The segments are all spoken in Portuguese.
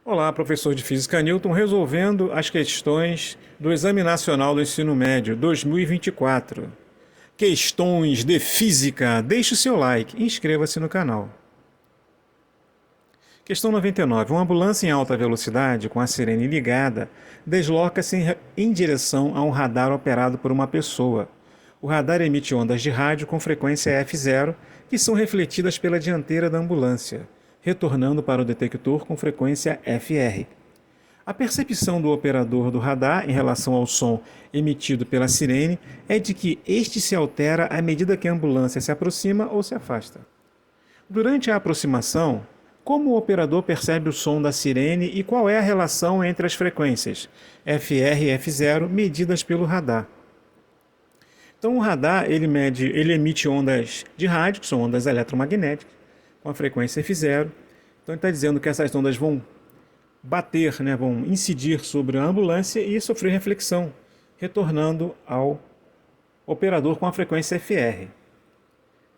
Olá, professor de Física Newton, resolvendo as questões do Exame Nacional do Ensino Médio 2024. Questões de Física. Deixe o seu like e inscreva-se no canal. Questão 99. Uma ambulância em alta velocidade, com a sirene ligada, desloca-se em direção a um radar operado por uma pessoa. O radar emite ondas de rádio com frequência F0, que são refletidas pela dianteira da ambulância, retornando para o detector com frequência FR. A percepção do operador do radar em relação ao som emitido pela sirene é de que este se altera à medida que a ambulância se aproxima ou se afasta. Durante a aproximação, como o operador percebe o som da sirene e qual é a relação entre as frequências FR e F0 medidas pelo radar? Então o radar ele emite ondas de rádio, que são ondas eletromagnéticas, com a frequência F0. Então ele está dizendo que essas ondas vão bater, vão incidir sobre a ambulância e sofrer reflexão, retornando ao operador com a frequência FR.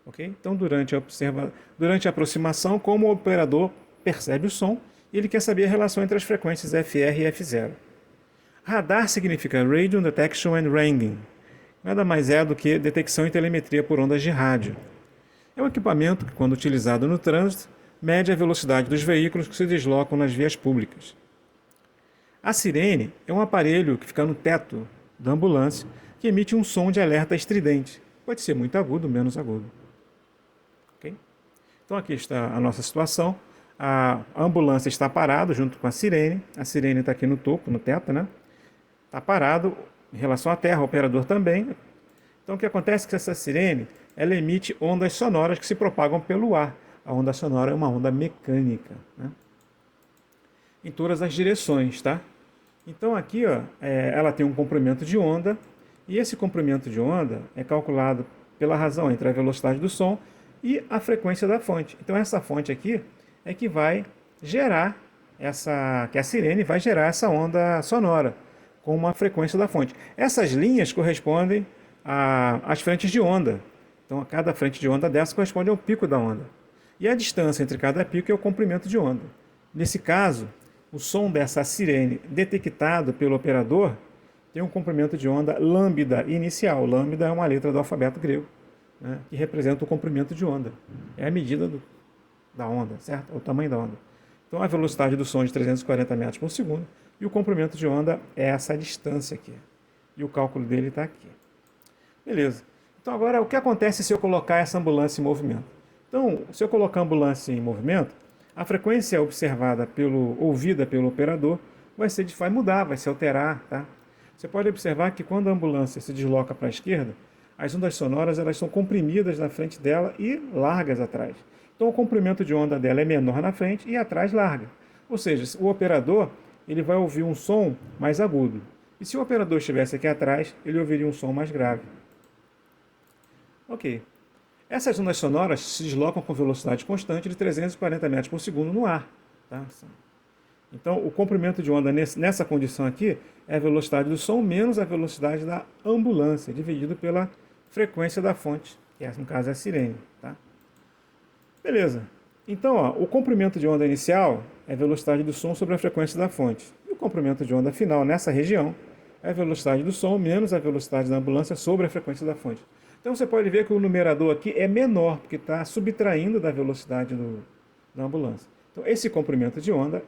Okay? Então durante a aproximação, como o operador percebe o som, ele quer saber a relação entre as frequências FR e F0. Radar significa Radio Detection and Ranging. Nada mais é do que detecção e telemetria por ondas de rádio. É um equipamento que, quando utilizado no trânsito, mede a velocidade dos veículos que se deslocam nas vias públicas. A sirene é um aparelho que fica no teto da ambulância que emite um som de alerta estridente. Pode ser muito agudo ou menos agudo. Okay? Então aqui está a nossa situação. A ambulância está parada junto com a sirene está aqui no topo, no teto, Está parado em relação à Terra, o operador também. Então o que acontece é que essa sirene ela emite ondas sonoras que se propagam pelo ar. A onda sonora é uma onda mecânica, em todas as direções, tá? Então aqui, ela tem um comprimento de onda e esse comprimento de onda é calculado pela razão entre a velocidade do som e a frequência da fonte. Então essa fonte aqui é que vai gerar que a sirene vai gerar essa onda sonora com uma frequência da fonte. Essas linhas correspondem às frentes de onda. Então, cada frente de onda dessa corresponde ao pico da onda. E a distância entre cada pico é o comprimento de onda. Nesse caso, o som dessa sirene detectado pelo operador tem um comprimento de onda lambda inicial. Lambda é uma letra do alfabeto grego, que representa o comprimento de onda. É a medida da onda, certo? É o tamanho da onda. Então, a velocidade do som é de 340 metros por segundo e o comprimento de onda é essa distância aqui. E o cálculo dele está aqui. Beleza. Então agora o que acontece se eu colocar essa ambulância em movimento? Então, se eu colocar a ambulância em movimento, a frequência ouvida pelo operador vai mudar, vai se alterar, tá? Você pode observar que quando a ambulância se desloca para a esquerda, as ondas sonoras elas são comprimidas na frente dela e largas atrás. Então o comprimento de onda dela é menor na frente e atrás larga. Ou seja, o operador ele vai ouvir um som mais agudo. E se o operador estivesse aqui atrás, ele ouviria um som mais grave. Ok. Essas ondas sonoras se deslocam com velocidade constante de 340 metros por segundo no ar. Tá? Então, o comprimento de onda nessa condição aqui é a velocidade do som menos a velocidade da ambulância, dividido pela frequência da fonte, que no caso é a sirene. Tá? Beleza. Então, o comprimento de onda inicial é a velocidade do som sobre a frequência da fonte. E o comprimento de onda final nessa região é a velocidade do som menos a velocidade da ambulância sobre a frequência da fonte. Então você pode ver que o numerador aqui é menor, porque está subtraindo da velocidade da ambulância. Então esse comprimento de onda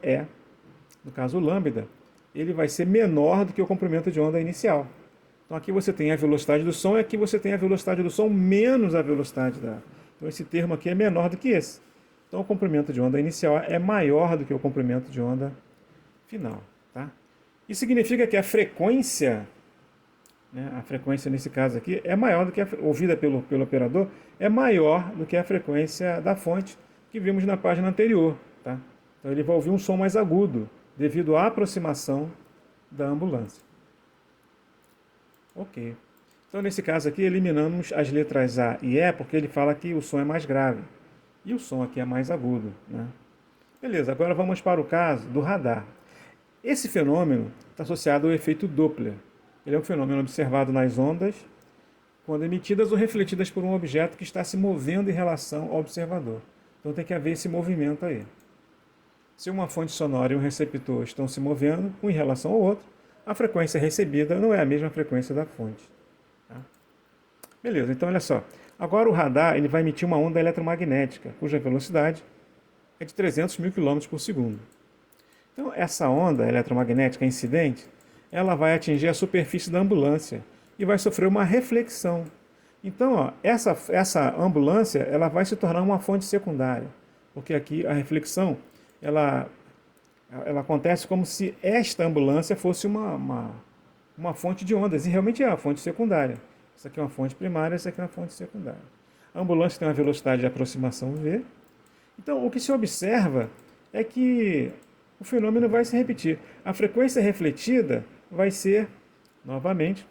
no caso o lambda, ele vai ser menor do que o comprimento de onda inicial. Então aqui você tem a velocidade do som e aqui você tem a velocidade do som menos a velocidade da... Então esse termo aqui é menor do que esse. Então o comprimento de onda inicial é maior do que o comprimento de onda final. Tá? Isso significa que a frequência nesse caso aqui é maior do que ouvida pelo operador, é maior do que a frequência da fonte que vimos na página anterior. Tá? Então ele vai ouvir um som mais agudo devido à aproximação da ambulância. Ok. Então nesse caso aqui eliminamos as letras A e E porque ele fala que o som é mais grave e o som aqui é mais agudo. Beleza, agora vamos para o caso do radar. Esse fenômeno está associado ao efeito Doppler. Ele é um fenômeno observado nas ondas quando emitidas ou refletidas por um objeto que está se movendo em relação ao observador. Então tem que haver esse movimento aí. Se uma fonte sonora e um receptor estão se movendo um em relação ao outro, a frequência recebida não é a mesma frequência da fonte. Tá? Beleza, então olha só. Agora o radar ele vai emitir uma onda eletromagnética, cuja velocidade é de 300 mil km por segundo. Então essa onda eletromagnética incidente, ela vai atingir a superfície da ambulância e vai sofrer uma reflexão. Então, ó, essa ambulância ela vai se tornar uma fonte secundária, porque aqui a reflexão ela acontece como se esta ambulância fosse uma fonte de ondas, e realmente é uma fonte secundária. Essa aqui é uma fonte primária, essa aqui é uma fonte secundária. A ambulância tem uma velocidade de aproximação v. Então, o que se observa é que o fenômeno vai se repetir. A frequência refletida vai ser, novamente,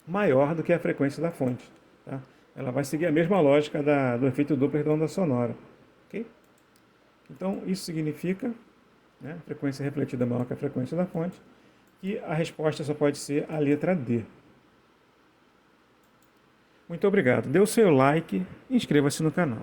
maior do que a frequência da fonte. Tá? Ela vai seguir a mesma lógica do efeito Doppler da onda sonora. Okay? Então, isso significa, né, frequência refletida maior que a frequência da fonte, que a resposta só pode ser a letra D. Muito obrigado. Dê o seu like e inscreva-se no canal.